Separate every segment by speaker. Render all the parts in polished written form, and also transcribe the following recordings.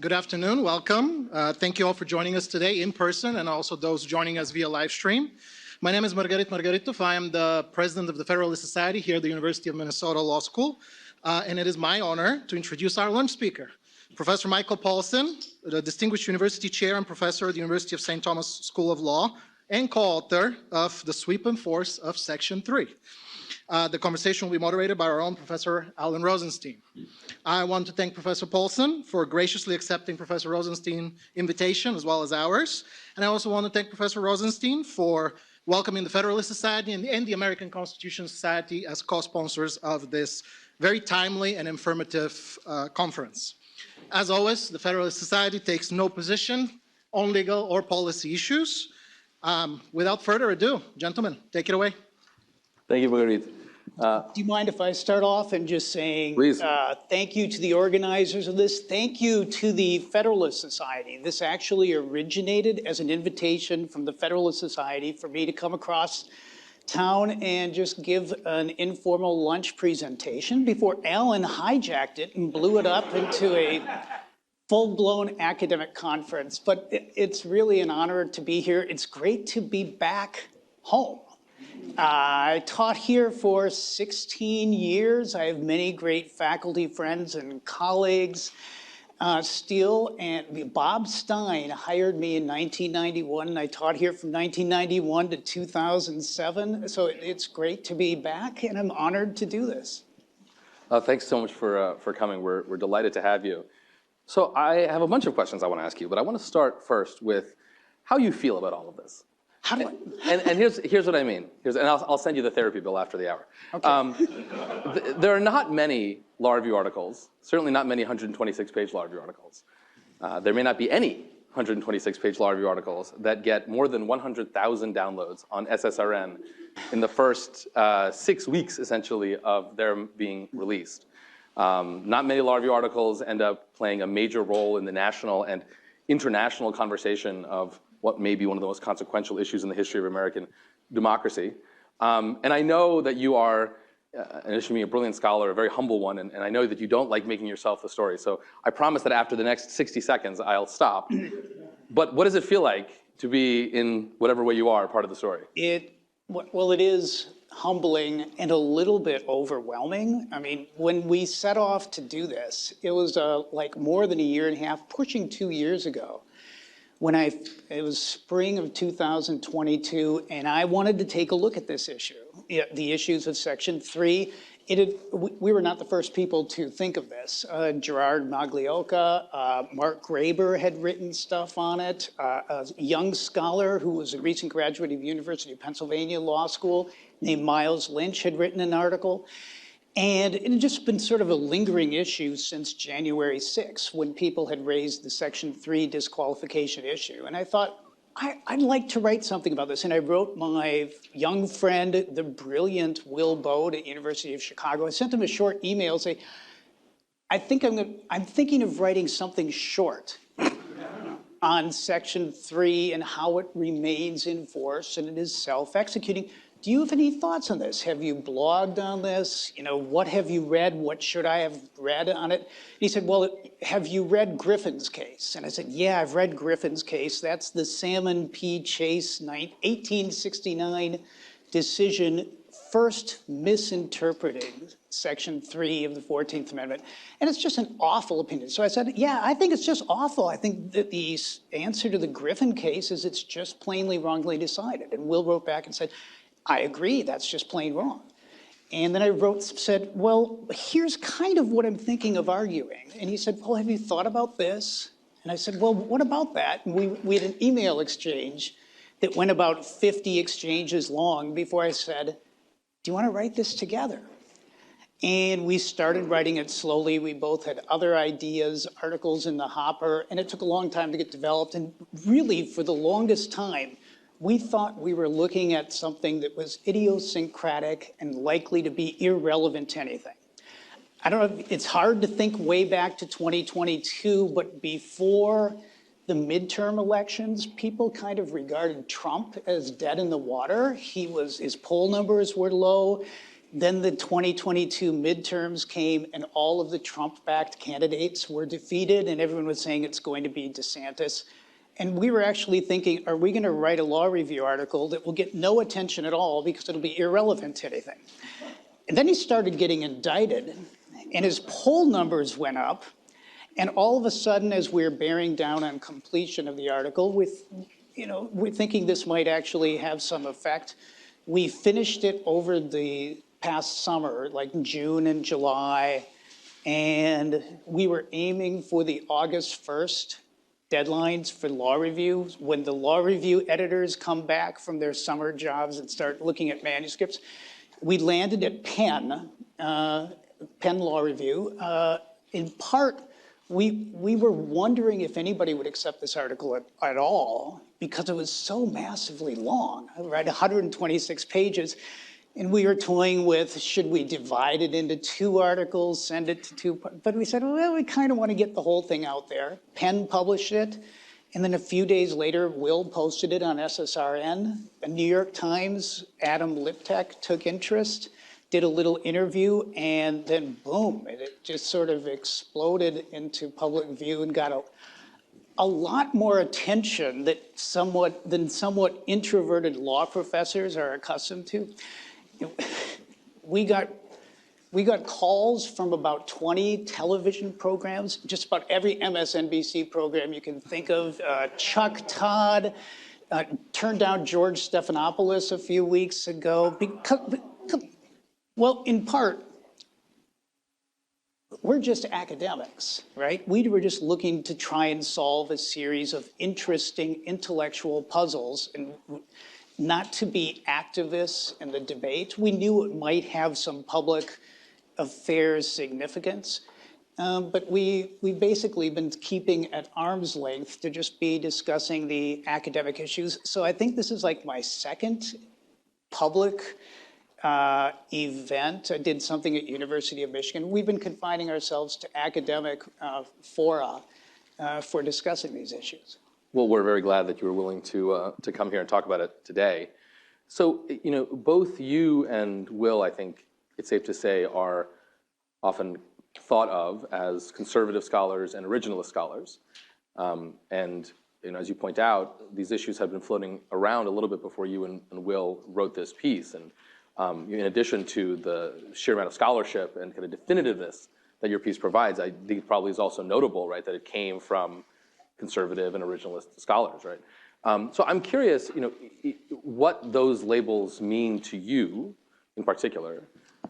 Speaker 1: Good afternoon, welcome. Thank you all for joining us today in person and also those joining us via live stream. My name is Margarit Margaritov. I am the president of the Federalist Society here at the University of Minnesota Law School. And it is my honor to introduce our lunch speaker, Professor Michael Paulsen, the Distinguished University Chair and Professor at the University of St. Thomas School of Law and co-author of The Sweep and Force of Section 3. The conversation will be moderated by our own Professor Alan Rosenstein. I want to thank Professor Paulsen for graciously accepting Professor Rosenstein's invitation as well as ours. And I also want to thank Professor Rosenstein for welcoming the Federalist Society and the American Constitution Society as co-sponsors of this very timely and informative conference. As always, the Federalist Society takes no position on legal or policy issues. Without further ado, gentlemen, take it away.
Speaker 2: Thank you, Margarit.
Speaker 3: Do you mind if I start off and just saying thank you to the organizers of this. Thank you to the Federalist Society. This actually originated as an invitation from the Federalist Society for me to come across town and just give an informal lunch presentation before Alan hijacked it and blew it up into a full-blown academic conference. But it's really an honor to be here. It's great to be back home. I taught here for 16 years. I have many great faculty friends and colleagues still. And Bob Stein hired me in 1991, and I taught here from 1991 to 2007. So it's great to be back, and I'm honored to do this.
Speaker 2: Thanks so much for coming. We're delighted to have you. So I have a bunch of questions I want to ask you, but I want to start first with how you feel about all of this.
Speaker 3: How do
Speaker 2: and here's what I mean. And I'll send you the therapy bill after the hour. Okay. There are not many law review articles, certainly not many 126-page law review articles. There may not be any 126-page law review articles that get more than 100,000 downloads on SSRN in the first 6 weeks, essentially, of their being released. Not many law review articles end up playing a major role in the national and international conversation of what may be one of the most consequential issues in the history of American democracy. And I know that you are, in addition to being a brilliant scholar, a very humble one, and I know that you don't like making yourself the story. So I promise that after the next 60 seconds, I'll stop. But what does it feel like to be, in whatever way you are, part of the story?
Speaker 3: Well, it is humbling and a little bit overwhelming. I mean, when we set off to do this, it was like more than a year and a half, pushing 2 years ago. It was spring of 2022, and I wanted to take a look at this issue, the issues of Section 3. We were not the first people to think of this. Gerard Maglioka, Mark Graber had written stuff on it. A young scholar who was a recent graduate of the University of Pennsylvania Law School named Miles Lynch had written an article. And it had just been sort of a lingering issue since January 6th, when people had raised the Section 3 disqualification issue. And I thought, I'd like to write something about this. And I wrote my young friend, the brilliant Will Bode at University of Chicago. I sent him a short email saying, I'm thinking of writing something short on Section 3 and how it remains in force and it is self-executing. Do you have any thoughts on this? Have you blogged on this? You know, what have you read? What should I have read on it? And he said, well, have you read Griffin's case? And I said, yeah, I've read Griffin's case. That's the Salmon P. Chase 1869 decision first misinterpreting Section 3 of the 14th Amendment. And it's just an awful opinion. So I said, yeah, I think it's just awful. I think that the answer to the Griffin case is it's just plainly wrongly decided. And Will wrote back and said, I agree, that's just plain wrong. And then I said, well, here's kind of what I'm thinking of arguing. And he said, well, have you thought about this? And I said, well, what about that? And we had an email exchange that went about 50 exchanges long before I said, do you want to write this together? And we started writing it slowly. We both had other ideas, articles in the hopper, and it took a long time to get developed. And really, for the longest time, we thought we were looking at something that was idiosyncratic and likely to be irrelevant to anything. I don't know, it's hard to think way back to 2022, but before the midterm elections, people kind of regarded Trump as dead in the water. His poll numbers were low. Then the 2022 midterms came and all of the Trump-backed candidates were defeated and everyone was saying it's going to be DeSantis. And we were actually thinking, are we going to write a law review article that will get no attention at all because it'll be irrelevant to anything? And then he started getting indicted and his poll numbers went up. And all of a sudden, as we're bearing down on completion of the article, we're thinking this might actually have some effect. We finished it over the past summer, like June and July, and we were aiming for the August 1st deadlines for law review. When the law review editors come back from their summer jobs and start looking at manuscripts, we landed at Penn Law Review. In part, we were wondering if anybody would accept this article at all because it was so massively long, right? 126 pages. And we were toying with, should we divide it into 2 articles, send it to 2? But we said, well, we kind of want to get the whole thing out there. Penn published it. And then a few days later, Will posted it on SSRN. The New York Times, Adam Liptek took interest, did a little interview, and then boom, it just sort of exploded into public view and got a lot more attention than somewhat introverted law professors are accustomed to. We got calls from about 20 television programs, just about every MSNBC program you can think of. Chuck Todd turned down George Stephanopoulos a few weeks ago. Well, in part, we're just academics, right? We were just looking to try and solve a series of interesting intellectual puzzles and not to be activists in the debate. We knew it might have some public affairs significance, but we basically been keeping at arm's length to just be discussing the academic issues. So I think this is like my second public event. I did something at University of Michigan. We've been confining ourselves to academic fora for discussing these issues.
Speaker 2: Well, we're very glad that you were willing to come here and talk about it today. So, both you and Will, I think it's safe to say, are often thought of as conservative scholars and originalist scholars. And as you point out, these issues have been floating around a little bit before you and Will wrote this piece. And in addition to the sheer amount of scholarship and kind of definitiveness that your piece provides, I think it probably is also notable, right, that it came from conservative and originalist scholars, right? So I'm curious, what those labels mean to you in particular,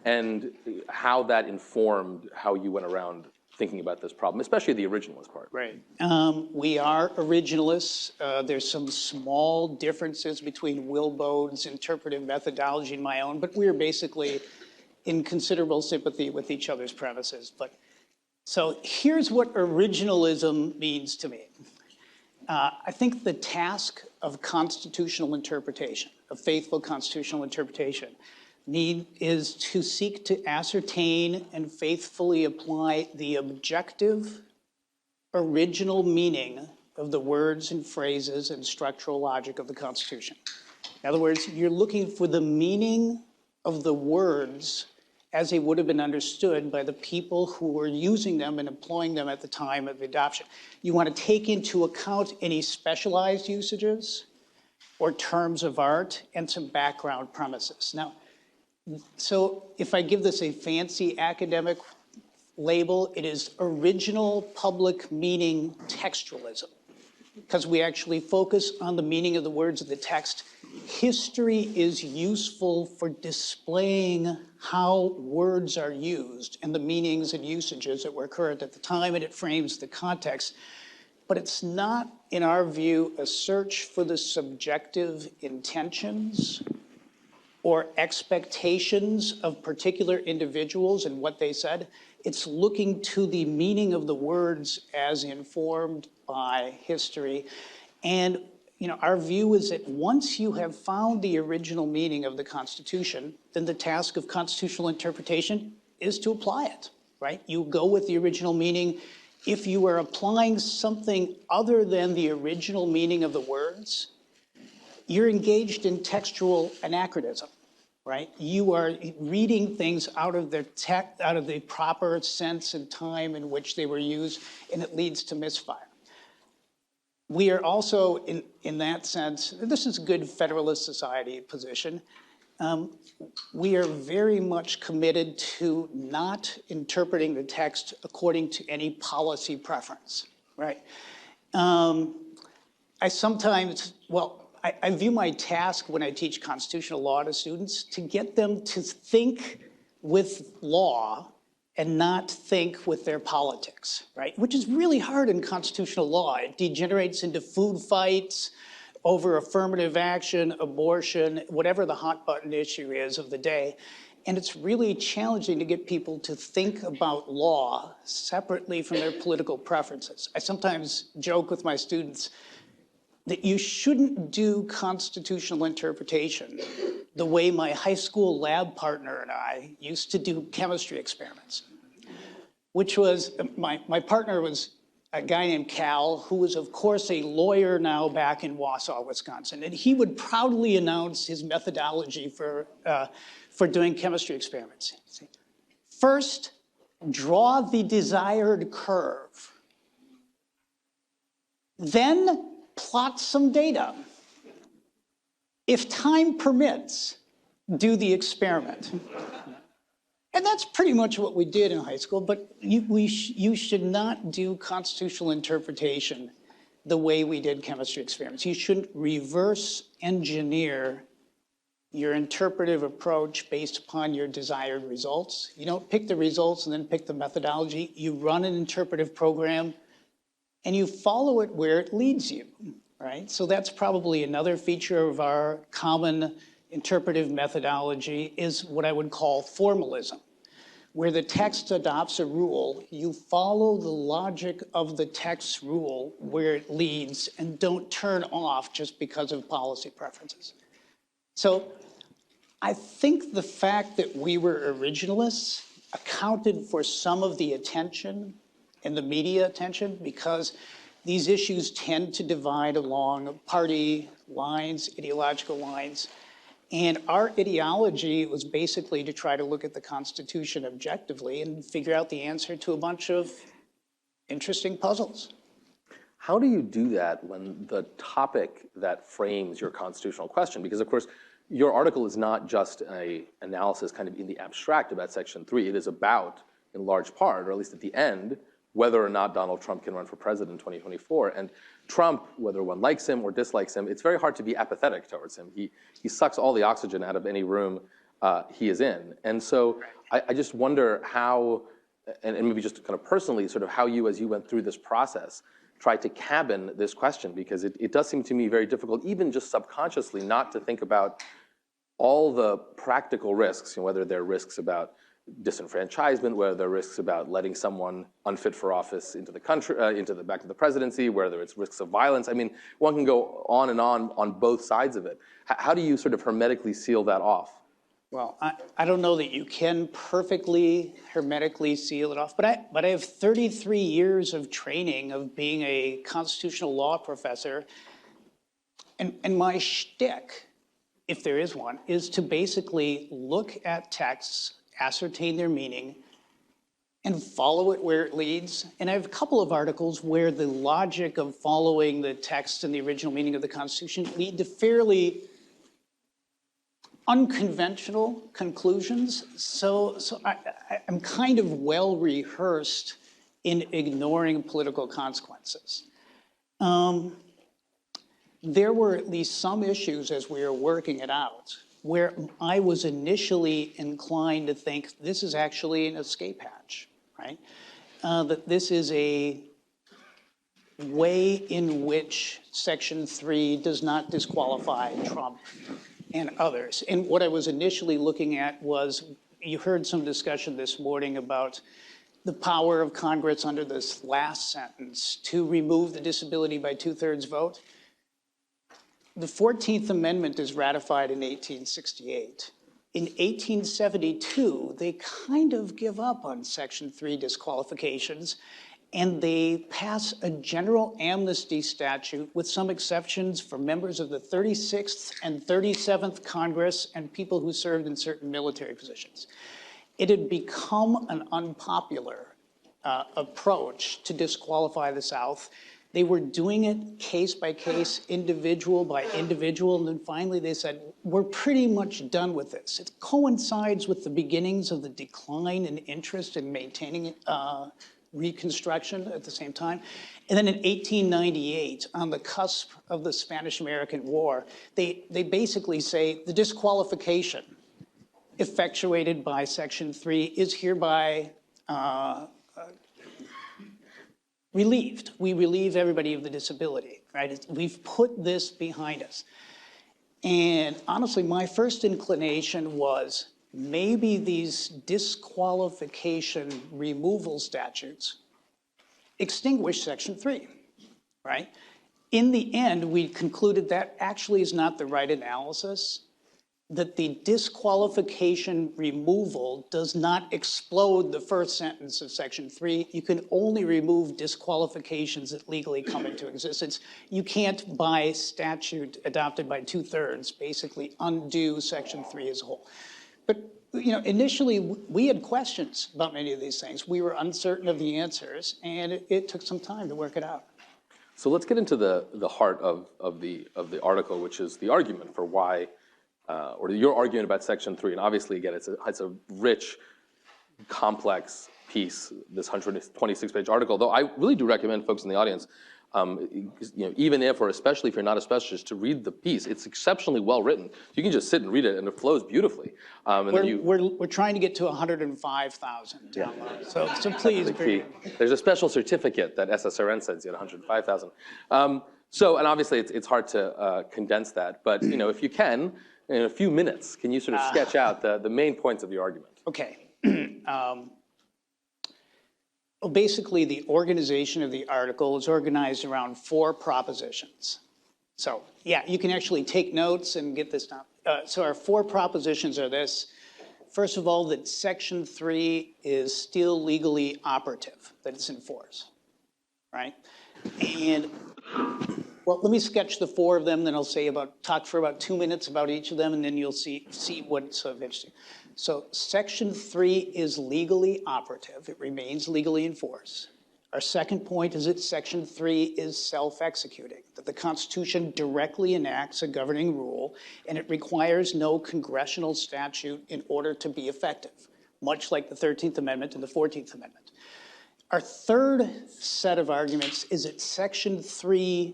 Speaker 2: and how that informed how you went around thinking about this problem, especially the originalist part.
Speaker 3: Right. We are originalists. There's some small differences between Will Bode's interpretive methodology and my own, but we're basically in considerable sympathy with each other's premises. So here's what originalism means to me. I think the task of constitutional interpretation, of faithful constitutional interpretation, is to seek to ascertain and faithfully apply the objective, original meaning of the words and phrases and structural logic of the Constitution. In other words, you're looking for the meaning of the words as they would have been understood by the people who were using them and employing them at the time of adoption. You want to take into account any specialized usages or terms of art and some background premises. Now, so if I give this a fancy academic label, it is original public meaning textualism, because we actually focus on the meaning of the words of the text. History is useful for displaying how words are used and the meanings and usages that were current at the time, and it frames the context. But it's not, in our view, a search for the subjective intentions or expectations of particular individuals and what they said. It's looking to the meaning of the words as informed by history. And our view is that once you have found the original meaning of the Constitution, then the task of constitutional interpretation is to apply it, right? You go with the original meaning. If you are applying something other than the original meaning of the words, you're engaged in textual anachronism. right? You are reading things out of their out of the proper sense and time in which they were used, and it leads to misfire. We are also, in that sense, this is a good Federalist Society position. We are very much committed to not interpreting the text according to any policy preference, right? I sometimes, I view my task when I teach constitutional law to students to get them to think with law and not think with their politics, right? Which is really hard in constitutional law. It degenerates into food fights over affirmative action, abortion, whatever the hot button issue is of the day. And it's really challenging to get people to think about law separately from their political preferences. I sometimes joke with my students that you shouldn't do constitutional interpretation the way my high school lab partner and I used to do chemistry experiments, which was, my partner was a guy named Cal, who was, of course, a lawyer now back in Wausau, Wisconsin. And he would proudly announce his methodology for doing chemistry experiments. First, draw the desired curve. Then, plot some data. If time permits, do the experiment. And that's pretty much what we did in high school, but you should not do constitutional interpretation the way we did chemistry experiments. You shouldn't reverse engineer your interpretive approach based upon your desired results. You don't pick the results and then pick the methodology. You run an interpretive program and you follow it where it leads you, right? So that's probably another feature of our common interpretive methodology is what I would call formalism, where the text adopts a rule, you follow the logic of the text's rule where it leads and don't turn off just because of policy preferences. So I think the fact that we were originalists accounted for some of the attention and the media attention because these issues tend to divide along party lines, ideological lines. And our ideology was basically to try to look at the Constitution objectively and figure out the answer to a bunch of interesting puzzles.
Speaker 2: How do you do that when the topic that frames your constitutional question, because of course, your article is not just an analysis kind of in the abstract about Section 3, it is about, in large part, or at least at the end, whether or not Donald Trump can run for president in 2024. And Trump, whether one likes him or dislikes him, it's very hard to be apathetic towards him. He sucks all the oxygen out of any room he is in. And so I just wonder how, and maybe just kind of personally, sort of how you, as you went through this process, tried to cabin this question, because it does seem to me very difficult, even just subconsciously, not to think about all the practical risks, whether they're risks about disenfranchisement, whether there are risks about letting someone unfit for office into the country, back to the presidency, whether it's risks of violence. I mean, one can go on and on both sides of it. How do you sort of hermetically seal that off?
Speaker 3: Well, I don't know that you can perfectly hermetically seal it off, but I have 33 years of training of being a constitutional law professor, and my shtick, if there is one, is to basically look at texts, ascertain their meaning, and follow it where it leads. And I have a couple of articles where the logic of following the text and the original meaning of the Constitution lead to fairly unconventional conclusions. So I'm kind of well rehearsed in ignoring political consequences. There were at least some issues as we were working it out where I was initially inclined to think this is actually an escape hatch, right? That this is a way in which Section 3 does not disqualify Trump and others. And what I was initially looking at was, you heard some discussion this morning about the power of Congress under this last sentence to remove the disability by 2/3 vote. The 14th Amendment is ratified in 1868. In 1872, they kind of give up on Section 3 disqualifications and they pass a general amnesty statute with some exceptions for members of the 36th and 37th Congress and people who served in certain military positions. It had become an unpopular approach to disqualify the South. They were doing it case by case, individual by individual, and then finally they said, we're pretty much done with this. It coincides with the beginnings of the decline in interest in maintaining Reconstruction at the same time. And then in 1898, on the cusp of the Spanish-American War, they basically say the disqualification effectuated by Section 3 is hereby relieved. We relieve everybody of the disability, right? We've put this behind us. And honestly, my first inclination was maybe these disqualification removal statutes extinguish Section 3, right? In the end, we concluded that actually is not the right analysis, that the disqualification removal does not explode the first sentence of Section 3. You can only remove disqualifications that legally come into existence. You can't, by statute adopted by 2/3, basically undo Section 3 as a whole. But initially, we had questions about many of these things. We were uncertain of the answers, and it took some time to work it out.
Speaker 2: So let's get into the heart of the article, which is the argument for why, or your argument about Section 3. And obviously, again, it's a rich, complex piece, this 126-page article. Though I really do recommend folks in the audience, even if, or especially if you're not a specialist, to read the piece. It's exceptionally well written. You can just sit and read it, and it flows beautifully.
Speaker 3: We're trying to get to 105,000 downloads, so please.
Speaker 2: There's a special certificate that SSRN sends you at 105,000. And obviously it's hard to condense that, but if you can, in a few minutes, can you sort of sketch out the main points of your argument?
Speaker 3: Okay. Well, basically, the organization of the article is organized around 4 propositions. So, yeah, you can actually take notes and get this down. So our 4 propositions are this. First of all, that Section 3 is still legally operative, that it's in force, right? And, well, let me sketch the 4 of them, then I'll talk for about 2 minutes about each of them, and then you'll see what's so interesting. So Section 3 is legally operative. It remains legally in force. Our second point is that Section 3 is self-executing, that the Constitution directly enacts a governing rule, and it requires no congressional statute in order to be effective, much like the 13th Amendment and the 14th Amendment. Our third set of arguments is that Section 3,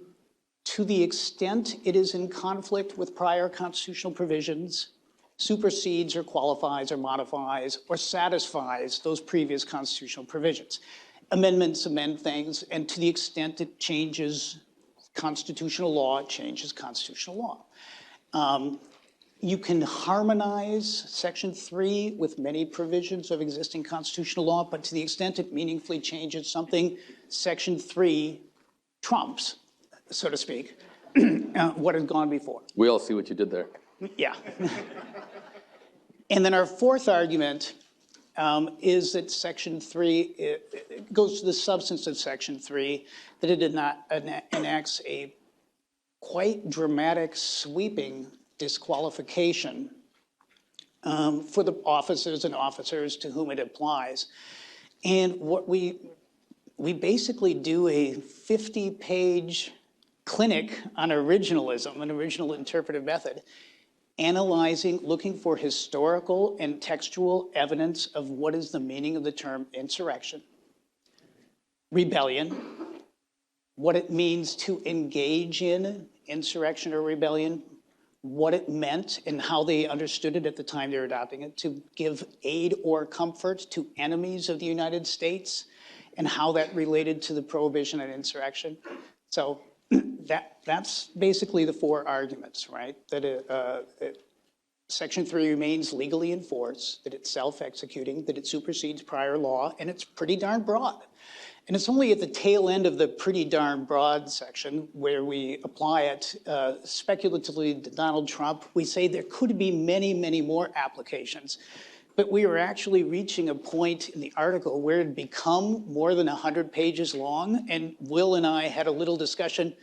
Speaker 3: to the extent it is in conflict with prior constitutional provisions, supersedes or qualifies or modifies or satisfies those previous constitutional provisions. Amendments amend things, and to the extent it changes constitutional law, it changes constitutional law. You can harmonize Section 3 with many provisions of existing constitutional law, but to the extent it meaningfully changes something, Section 3 trumps, so to speak, what had gone before.
Speaker 2: We all see what you did there.
Speaker 3: Yeah. And then our fourth argument is that Section 3, it goes to the substance of Section 3, that it enacts a quite dramatic, sweeping disqualification for the officers and officers to whom it applies. And what we basically do a 50-page clinic on originalism, an original interpretive method, analyzing, looking for historical and textual evidence of what is the meaning of the term insurrection, rebellion, what it means to engage in insurrection or rebellion, what it meant and how they understood it at the time they were adopting it, to give aid or comfort to enemies of the United States, and how that related to the prohibition on insurrection. So that's basically the 4 arguments, right? That Section 3 remains legally in force, that it's self-executing, that it supersedes prior law, and it's pretty darn broad. And it's only at the tail end of the pretty darn broad section where we apply it speculatively to Donald Trump. We say there could be many, many more applications. but we were actually reaching a point in the article where it had become more than 100 pages long, and Will and I had a little discussion.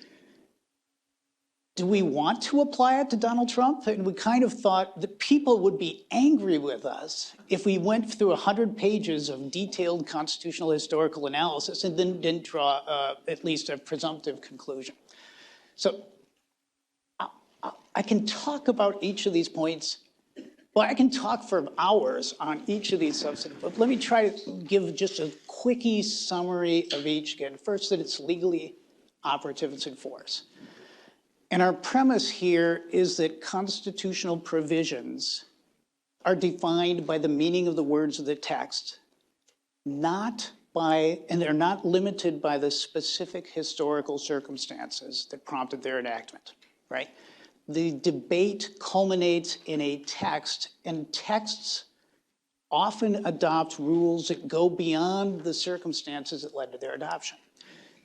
Speaker 3: Do we want to apply it to Donald Trump? And we kind of thought that people would be angry with us if we went through 100 pages of detailed constitutional historical analysis and then didn't draw at least a presumptive conclusion. So I can talk about each of these points. Well, I can talk for hours on each of these substantive, but let me try to give just a quickie summary of each again. First, that it's legally operative, it's in force. And our premise here is that constitutional provisions are defined by the meaning of the words of the text, and they're not limited by the specific historical circumstances that prompted their enactment, right? The debate culminates in a text, and texts often adopt rules that go beyond the circumstances that led to their adoption,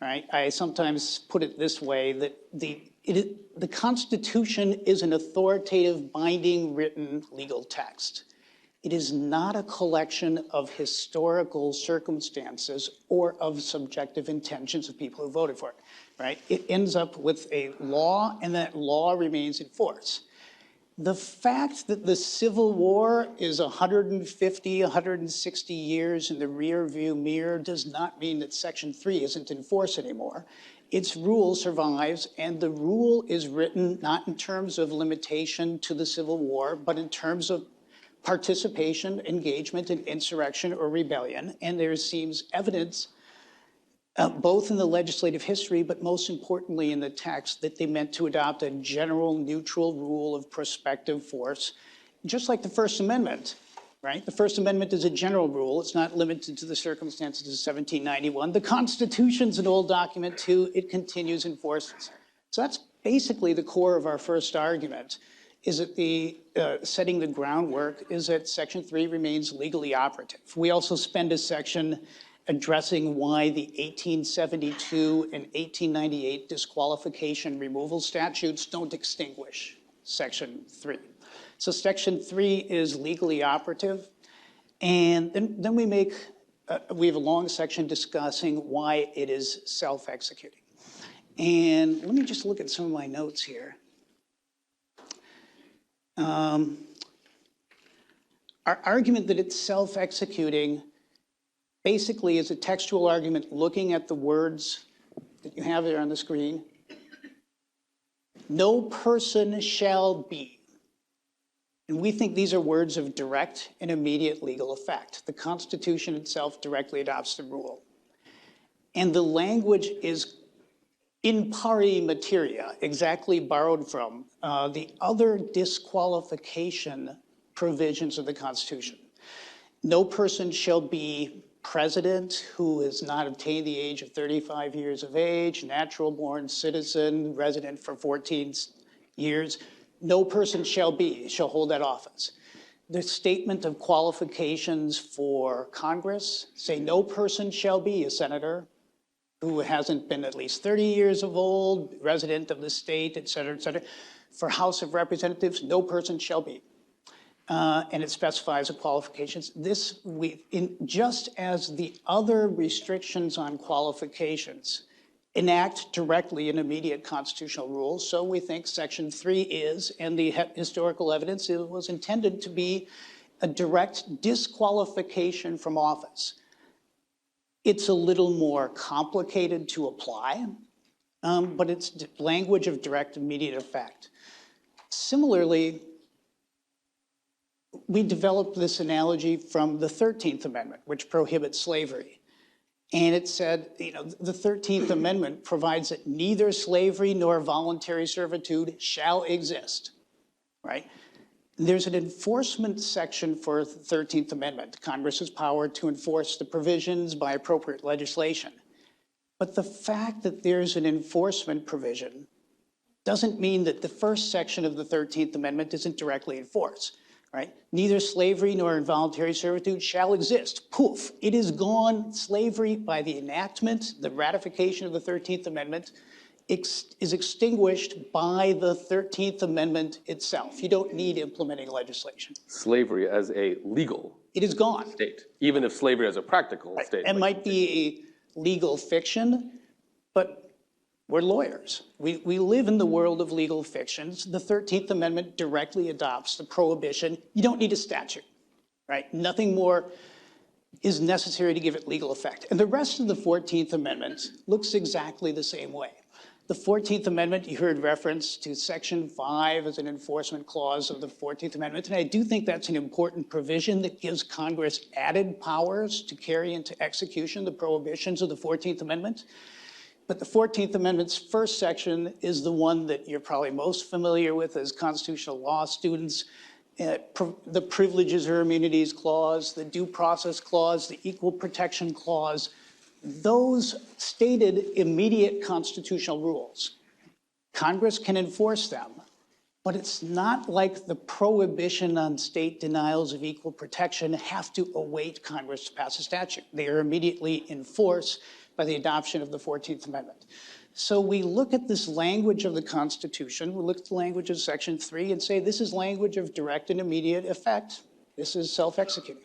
Speaker 3: right? I sometimes put it this way, that the Constitution is an authoritative, binding, written legal text. It is not a collection of historical circumstances or of subjective intentions of people who voted for it, right? It ends up with a law, and that law remains in force. The fact that the Civil War is 150, 160 years in the rear view mirror does not mean that Section 3 isn't in force anymore. Its rule survives, and the rule is written not in terms of limitation to the Civil War, but in terms of participation, engagement in insurrection or rebellion. And there seems evidence, both in the legislative history, but most importantly in the text, that they meant to adopt a general neutral rule of prospective force, just like the First Amendment, right? The First Amendment is a general rule. It's not limited to the circumstances of 1791. The Constitution's an old document too. It continues in force. So that's basically the core of our first argument, is that setting the groundwork is that Section 3 remains legally operative. We also spend a section addressing why the 1872 and 1898 disqualification removal statutes don't extinguish Section 3. So Section 3 is legally operative. And then we have a long section discussing why it is self-executing. And let me just look at some of my notes here. Our argument that it's self-executing basically is a textual argument looking at the words that you have there on the screen. No person shall be. And we think these are words of direct and immediate legal effect. The Constitution itself directly adopts the rule. And the language is in pari materia, exactly borrowed from the other disqualification provisions of the Constitution. No person shall be president who has not attained the age of 35 years of age, natural-born citizen, resident for 14 years. No person shall hold that office. The statement of qualifications for Congress say no person shall be a senator who hasn't been at least 30 years of old, resident of the state, et cetera, et cetera. For House of Representatives, no person shall be. And it specifies the qualifications. Just as the other restrictions on qualifications enact directly an immediate constitutional rule, so we think Section 3 is, and the historical evidence was intended to be a direct disqualification from office. It's a little more complicated to apply, but it's language of direct immediate effect. Similarly, we developed this analogy from the 13th Amendment, which prohibits slavery. And it said, the 13th Amendment provides that neither slavery nor voluntary servitude shall exist, right? There's an enforcement section for the 13th Amendment. Congress has power to enforce the provisions by appropriate legislation. But the fact that there's an enforcement provision doesn't mean that the first section of the 13th Amendment isn't directly enforced, right? Neither slavery nor involuntary servitude shall exist. Poof, it is gone. Slavery, by the enactment, the ratification of the 13th Amendment, is extinguished by the 13th Amendment itself. You don't need implementing legislation.
Speaker 2: Slavery as a legal
Speaker 3: It is gone.
Speaker 2: state, even if slavery as a practical state.
Speaker 3: It might be a legal fiction, but we're lawyers. We live in the world of legal fictions. The 13th Amendment directly adopts the prohibition. You don't need a statute, right? Nothing more is necessary to give it legal effect. And the rest of the 14th Amendment looks exactly the same way. The 14th Amendment, you heard reference to Section 5 as an enforcement clause of the 14th Amendment, and I do think that's an important provision that gives Congress added powers to carry into execution the prohibitions of the 14th Amendment. But the 14th Amendment's first section is the one that you're probably most familiar with as constitutional law students. The Privileges or Immunities Clause, the Due Process Clause, the Equal Protection Clause, those stated immediate constitutional rules. Congress can enforce them, but it's not like the prohibition on state denials of equal protection have to await Congress to pass a statute. They are immediately in force by the adoption of the 14th Amendment. So we look at this language of the Constitution, we look at the language of Section 3 and say this is language of direct and immediate effect. This is self-executing.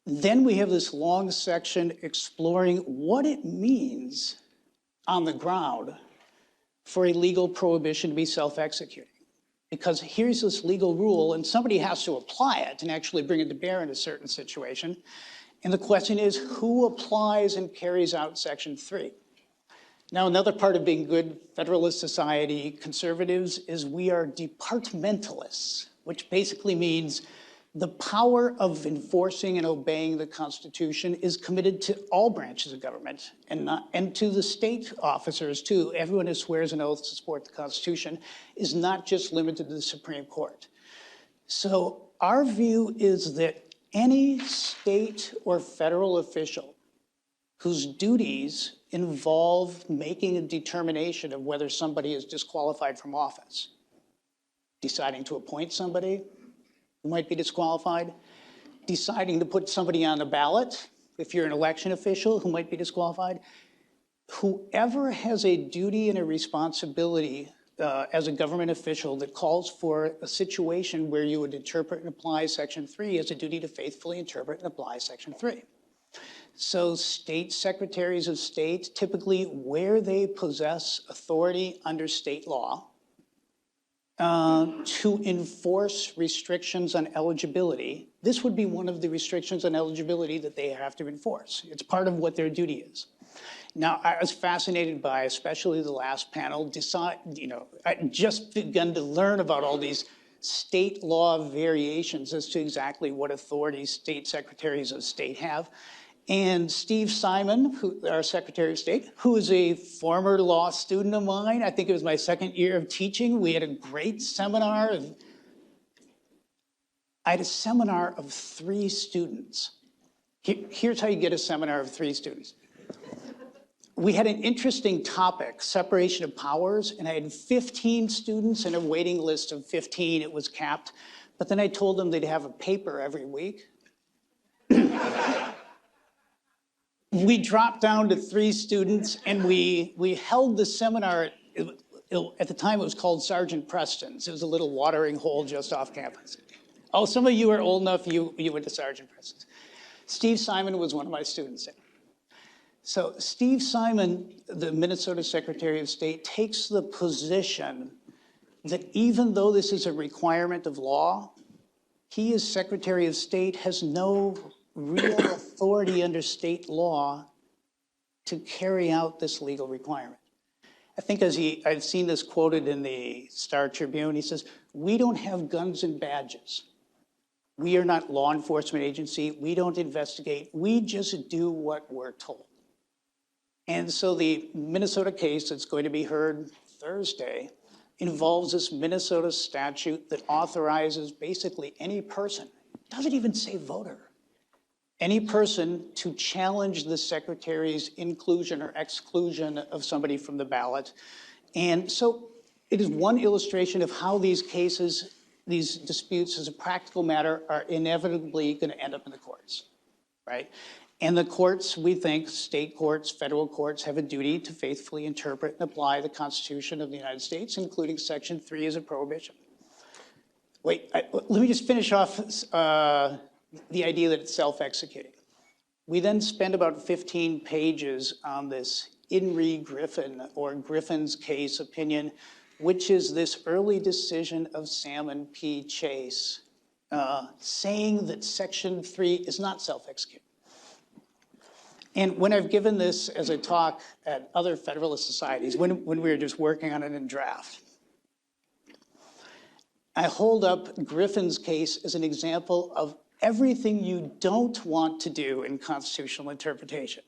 Speaker 3: Then we have this long section exploring what it means on the ground for a legal prohibition to be self-executing. Because here's this legal rule, and somebody has to apply it and actually bring it to bear in a certain situation. And the question is, who applies and carries out Section 3? Now, another part of being good Federalist Society conservatives is we are departmentalists, which basically means the power of enforcing and obeying the Constitution is committed to all branches of government and to the state officers too. Everyone who swears an oath to support the Constitution is not just limited to the Supreme Court. So our view is that any state or federal official whose duties involve making a determination of whether somebody is disqualified from office, deciding to appoint somebody who might be disqualified, deciding to put somebody on the ballot, if you're an election official who might be disqualified, whoever has a duty and a responsibility as a government official that calls for a situation where you would interpret and apply Section 3 has a duty to faithfully interpret and apply Section 3. So state secretaries of state, typically where they possess authority under state law, to enforce restrictions on eligibility. This would be one of the restrictions on eligibility that they have to enforce. It's part of what their duty is. Now, I was fascinated by, especially the last panel, I just begun to learn about all these state law variations as to exactly what authorities state secretaries of state have. And Steve Simon, our Secretary of State, who is a former law student of mine, I think it was my second year of teaching, we had a great seminar. I had a seminar of 3 students. Here's how you get a seminar of 3 students. We had an interesting topic, separation of powers, and I had 15 students and a waiting list of 15. It was capped. But then I told them they'd have a paper every week. We dropped down to 3 students, and we held the seminar. At the time, it was called Sergeant Preston's. It was a little watering hole just off campus. Oh, some of you are old enough, you went to Sergeant Preston's. Steve Simon was one of my students there. So Steve Simon, the Minnesota Secretary of State, takes the position that even though this is a requirement of law, he as Secretary of State has no real authority under state law to carry out this legal requirement. I think I've seen this quoted in the Star Tribune. He says, "We don't have guns and badges. We are not law enforcement agency. We don't investigate. We just do what we're told." And so the Minnesota case that's going to be heard Thursday involves this Minnesota statute that authorizes basically any person, doesn't even say voter, any person to challenge the secretary's inclusion or exclusion of somebody from the ballot. And so it is one illustration of how these cases, these disputes as a practical matter are inevitably going to end up in the courts, right? And the courts, we think, state courts, federal courts, have a duty to faithfully interpret and apply the Constitution of the United States, including Section 3 as a prohibition. Wait, let me just finish off the idea that it's self-executing. We then spend about 15 pages on this In re Griffin, or Griffin's case opinion, which is this early decision of Salmon P. Chase, saying that Section 3 is not self-executing. And when I've given this as a talk at other Federalist societies, when we were just working on it in draft, I hold up Griffin's case as an example of everything you don't want to do in constitutional interpretation.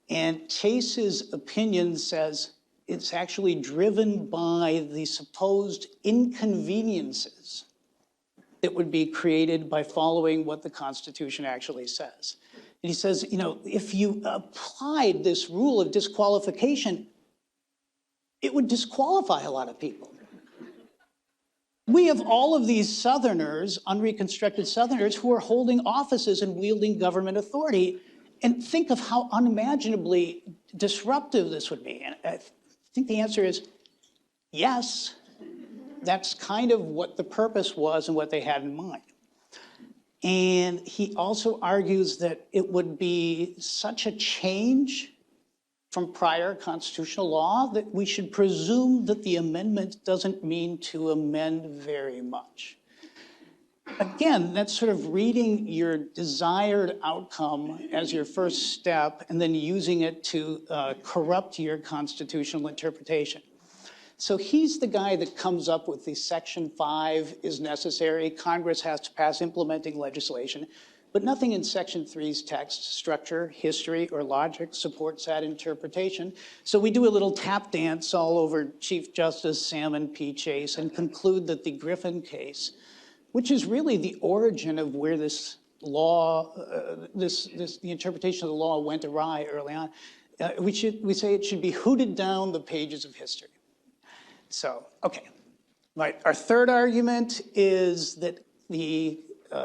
Speaker 3: And Chase's opinion says it's actually driven by the supposed inconveniences that would be created by following what the Constitution actually says. And he says, you know, if you applied this rule of disqualification, it would disqualify a lot of people. We have all of these Southerners, unreconstructed Southerners, who are holding offices and wielding government authority. And think of how unimaginably disruptive this would be. And I think the answer is yes. That's kind of what the purpose was and what they had in mind. And he also argues that it would be such a change from prior constitutional law that we should presume that the amendment doesn't mean to amend very much. Again, that's sort of reading your desired outcome as your first step and then using it to corrupt your constitutional interpretation. So he's the guy that comes up with the Section 5 is necessary. Congress has to pass implementing legislation, but nothing in Section 3's text, structure, history, or logic supports that interpretation. So we do a little tap dance all over Chief Justice Salmon P. Chase and conclude that the Griffin case, which is really the origin of where this law, the interpretation of the law went awry early on, we say it should be hooted down the pages of history. So, okay. Right. Our third argument is that the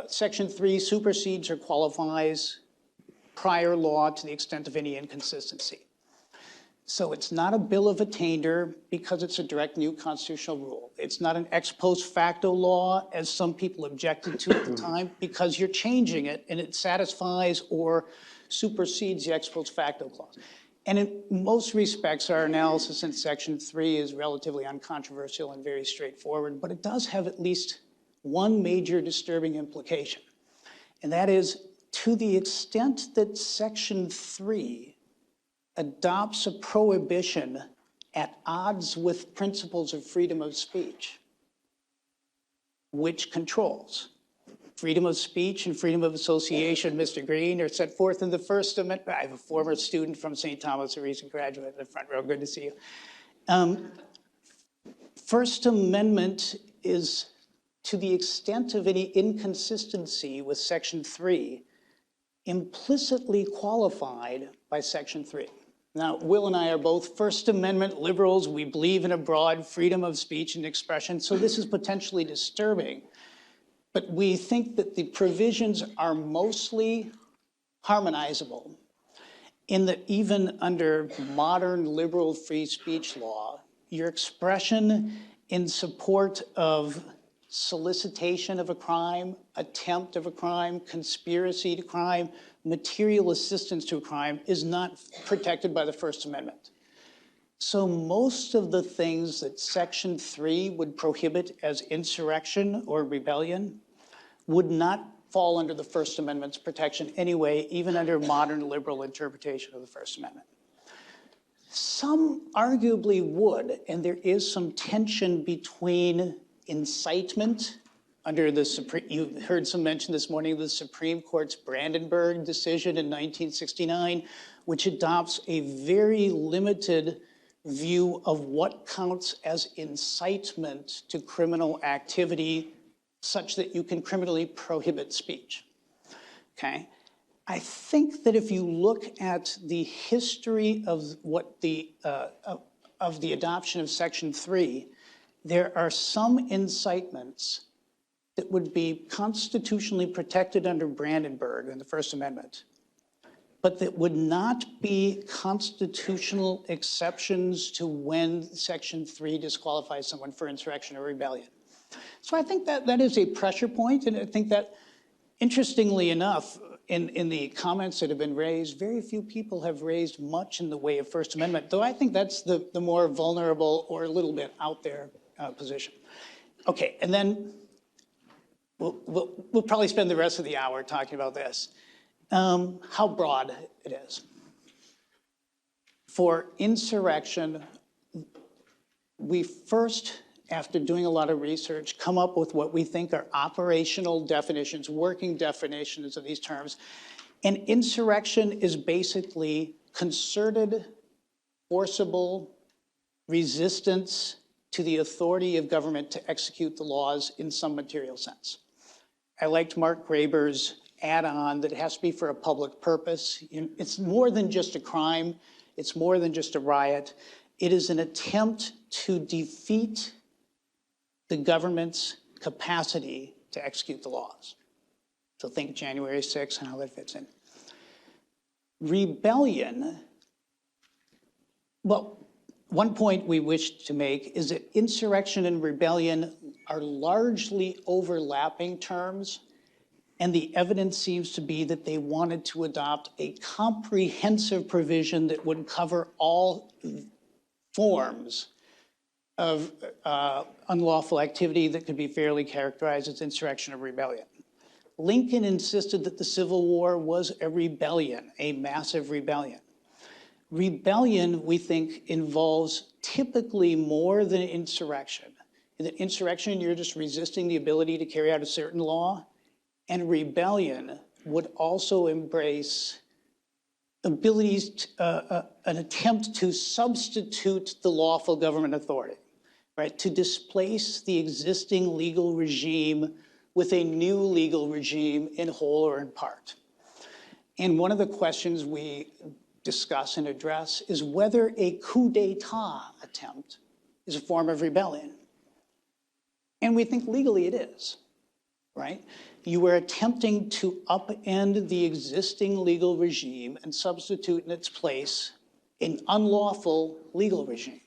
Speaker 3: Section 3 supersedes or qualifies prior law to the extent of any inconsistency. So it's not a bill of attainder because it's a direct new constitutional rule. It's not an ex post facto law, as some people objected to at the time, because you're changing it and it satisfies or supersedes the ex post facto clause. And in most respects, our analysis in Section 3 is relatively uncontroversial and very straightforward, but it does have at least one major disturbing implication. And that is, to the extent that Section 3 adopts a prohibition at odds with principles of freedom of speech, which controls? Freedom of speech and freedom of association, Mr. Green, are set forth in the First Amendment. I have a former student from St. Thomas, a recent graduate in the front row. Good to see you. First Amendment is, to the extent of any inconsistency with Section 3, implicitly qualified by Section 3. Now, Will and I are both First Amendment liberals. We believe in a broad freedom of speech and expression, so this is potentially disturbing. But we think that the provisions are mostly harmonizable in that even under modern liberal free speech law, your expression in support of solicitation of a crime, attempt of a crime, conspiracy to crime, material assistance to a crime is not protected by the First Amendment. So most of the things that Section 3 would prohibit as insurrection or rebellion would not fall under the First Amendment's protection anyway, even under modern liberal interpretation of the First Amendment. Some arguably would, and there is some tension between incitement under the Supreme, you heard some mention this morning of the Supreme Court's Brandenburg decision in 1969, which adopts a very limited view of what counts as incitement to criminal activity such that you can criminally prohibit speech, okay? I think that if you look at the history of what the adoption of Section 3, there are some incitements that would be constitutionally protected under Brandenburg and the First Amendment, but that would not be constitutional exceptions to when Section 3 disqualifies someone for insurrection or rebellion. So I think that is a pressure point, and I think that, interestingly enough, in the comments that have been raised, very few people have raised much in the way of First Amendment, though I think that's the more vulnerable or a little bit out there position. Okay, and then we'll probably spend the rest of the hour talking about this. How broad it is. For insurrection, we first, after doing a lot of research, come up with what we think are operational definitions, working definitions of these terms. And insurrection is basically concerted, forcible resistance to the authority of government to execute the laws in some material sense. I liked Mark Graber's add-on that it has to be for a public purpose. It's more than just a crime. It's more than just a riot. It is an attempt to defeat the government's capacity to execute the laws. So think January 6th and how that fits in. Rebellion, well, one point we wish to make is that insurrection and rebellion are largely overlapping terms, and the evidence seems to be that they wanted to adopt a comprehensive provision that would cover all forms of unlawful activity that could be fairly characterized as insurrection or rebellion. Lincoln insisted that the Civil War was a rebellion, a massive rebellion. Rebellion, we think, involves typically more than insurrection. In that insurrection, you're just resisting the ability to carry out a certain law, and rebellion would also embrace abilities, an attempt to substitute the lawful government authority, right? To displace the existing legal regime with a new legal regime in whole or in part. And one of the questions we discuss and address is whether a coup d'etat attempt is a form of rebellion. And we think legally it is, right? You were attempting to upend the existing legal regime and substitute in its place an unlawful legal regime.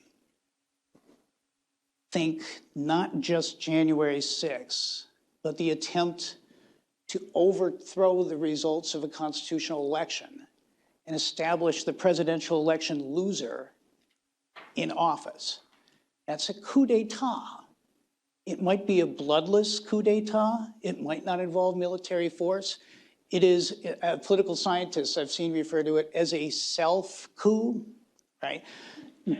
Speaker 3: Think not just January 6th, but the attempt to overthrow the results of a constitutional election and establish the presidential election loser in office. That's a coup d'etat. It might be a bloodless coup d'etat. It might not involve military force. It is, political scientists I've seen refer to it as a self-coup, right?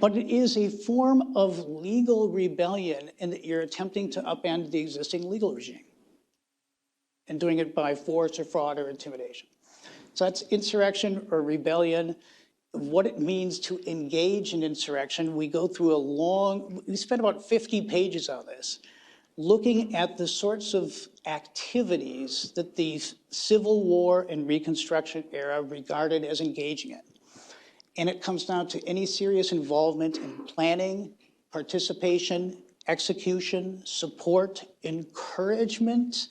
Speaker 3: But it is a form of legal rebellion in that you're attempting to upend the existing legal regime and doing it by force or fraud or intimidation. So that's insurrection or rebellion. What it means to engage in insurrection, we go through we spent about 50 pages on this, looking at the sorts of activities that the Civil War and Reconstruction era regarded as engaging in. And it comes down to any serious involvement in planning, participation, execution, support, encouragement,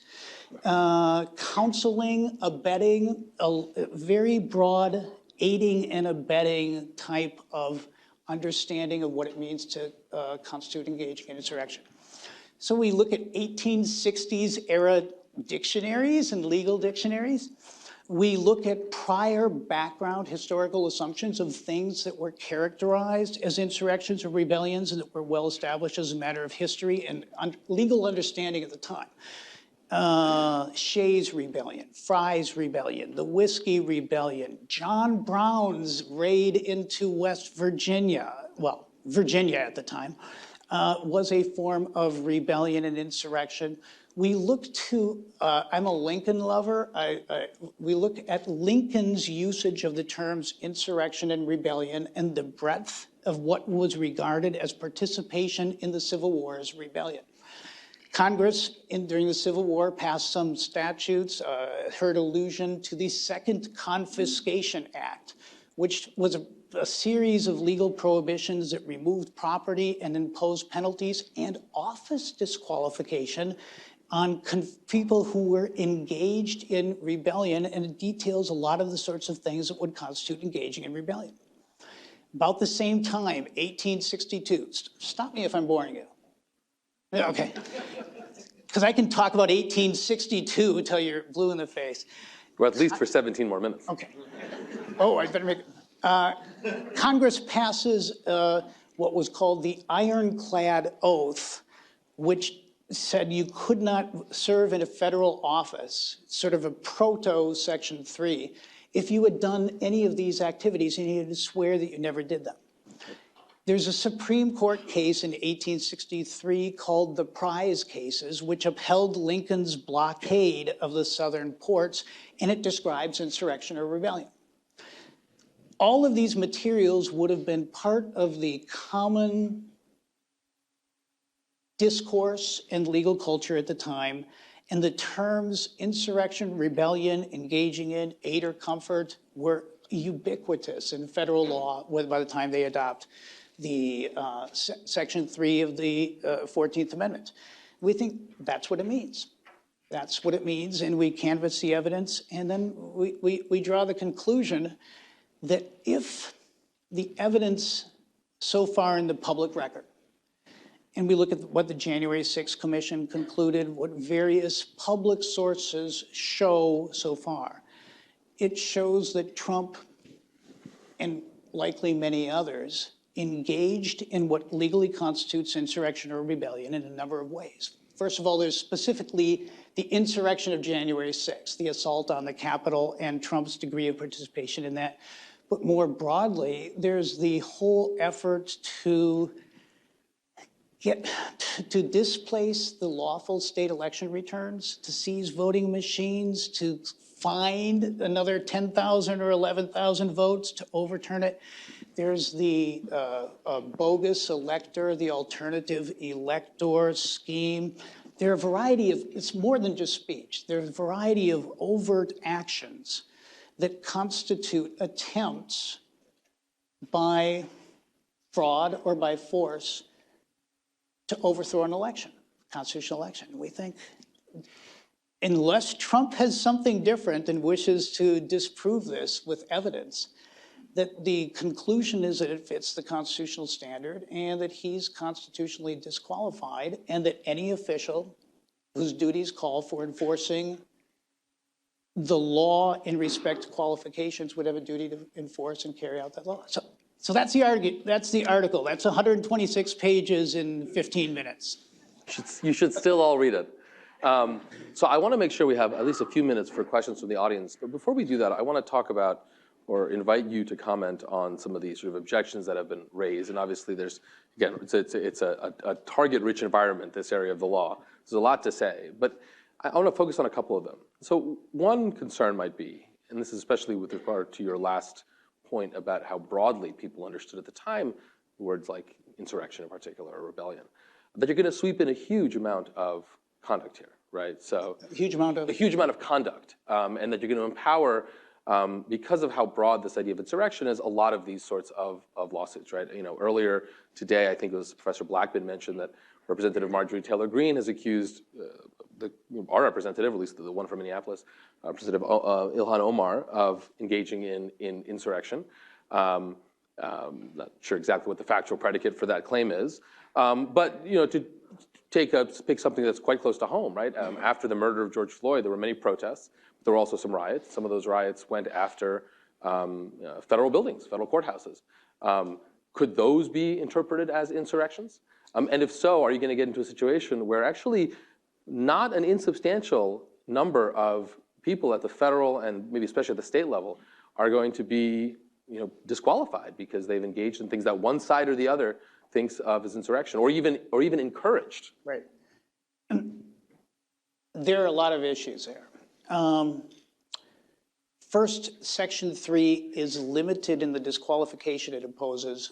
Speaker 3: counseling, abetting, a very broad aiding and abetting type of understanding of what it means to constitute engaging in insurrection. So we look at 1860s era dictionaries and legal dictionaries. We look at prior background historical assumptions of things that were characterized as insurrections or rebellions and that were well established as a matter of history and legal understanding at the time. Shays Rebellion, Fry's Rebellion, the Whiskey Rebellion, John Brown's raid into West Virginia, well, Virginia at the time, was a form of rebellion and insurrection. We look to, I'm a Lincoln lover, we look at Lincoln's usage of the terms insurrection and rebellion and the breadth of what was regarded as participation in the Civil War as rebellion. Congress, during the Civil War, passed some statutes, heard allusion to the Second Confiscation Act, which was a series of legal prohibitions that removed property and imposed penalties and office disqualification on people who were engaged in rebellion, and it details a lot of the sorts of things that would constitute engaging in rebellion. About the same time, 1862, stop me if I'm boring you. Yeah, okay. Because I can talk about 1862 until you're blue in the face.
Speaker 2: Well, at least for 17 more minutes.
Speaker 3: Okay. Oh, I better make it. Congress passes what was called the Ironclad Oath, which said you could not serve in a federal office, sort of a proto-Section 3, if you had done any of these activities and you had to swear that you never did them. There's a Supreme Court case in 1863 called the Prize Cases, which upheld Lincoln's blockade of the southern ports, and it describes insurrection or rebellion. All of these materials would have been part of the common discourse and legal culture at the time, and the terms insurrection, rebellion, engaging in, aid or comfort were ubiquitous in federal law by the time they adopt the Section 3 of the 14th Amendment. We think that's what it means. That's what it means, and we canvass the evidence, and then we draw the conclusion that if the evidence so far in the public record, and we look at what the January 6th Commission concluded, what various public sources show so far, it shows that Trump, and likely many others, engaged in what legally constitutes insurrection or rebellion in a number of ways. First of all, there's specifically the insurrection of January 6th, the assault on the Capitol and Trump's degree of participation in that. But more broadly, there's the whole effort to displace the lawful state election returns, to seize voting machines, to find another 10,000 or 11,000 votes, to overturn it. There's the bogus elector, the alternative elector scheme. There are a variety of, it's more than just speech. There are a variety of overt actions that constitute attempts by fraud or by force to overthrow an election, constitutional election. We think unless Trump has something different and wishes to disprove this with evidence, that the conclusion is that it fits the constitutional standard and that he's constitutionally disqualified, and that any official whose duties call for enforcing the law in respect to qualifications would have a duty to enforce and carry out that law. So that's the article. That's 126 pages in 15 minutes.
Speaker 2: You should still all read it. So I want to make sure we have at least a few minutes for questions from the audience. But before we do that, I want to talk about or invite you to comment on some of these sort of objections that have been raised. And obviously there's, again, it's a target-rich environment, this area of the law. There's a lot to say, but I want to focus on a couple of them. So one concern might be, and this is especially with regard to your last point about how broadly people understood at the time words like insurrection in particular or rebellion, that you're going to sweep in a huge amount of conduct here, right? So
Speaker 3: a huge amount of
Speaker 2: conduct, and that you're going to empower, because of how broad this idea of insurrection is, a lot of these sorts of lawsuits, right? You know, earlier today, I think it was Professor Blackman mentioned that Representative Marjorie Taylor Greene has accused our representative, at least the one from Minneapolis, Representative Ilhan Omar, of engaging in insurrection. Not sure exactly what the factual predicate for that claim is, but you know, to pick something that's quite close to home, right? After the murder of George Floyd, there were many protests. But there were also some riots. Some of those riots went after federal buildings, federal courthouses. Could those be interpreted as insurrections? And if so, are you going to get into a situation where actually not an insubstantial number of people at the federal and maybe especially at the state level are going to be, you know, disqualified because they've engaged in things that one side or the other thinks of as insurrection, or even encouraged?
Speaker 3: Right. There are a lot of issues there. First, Section 3 is limited in the disqualification it imposes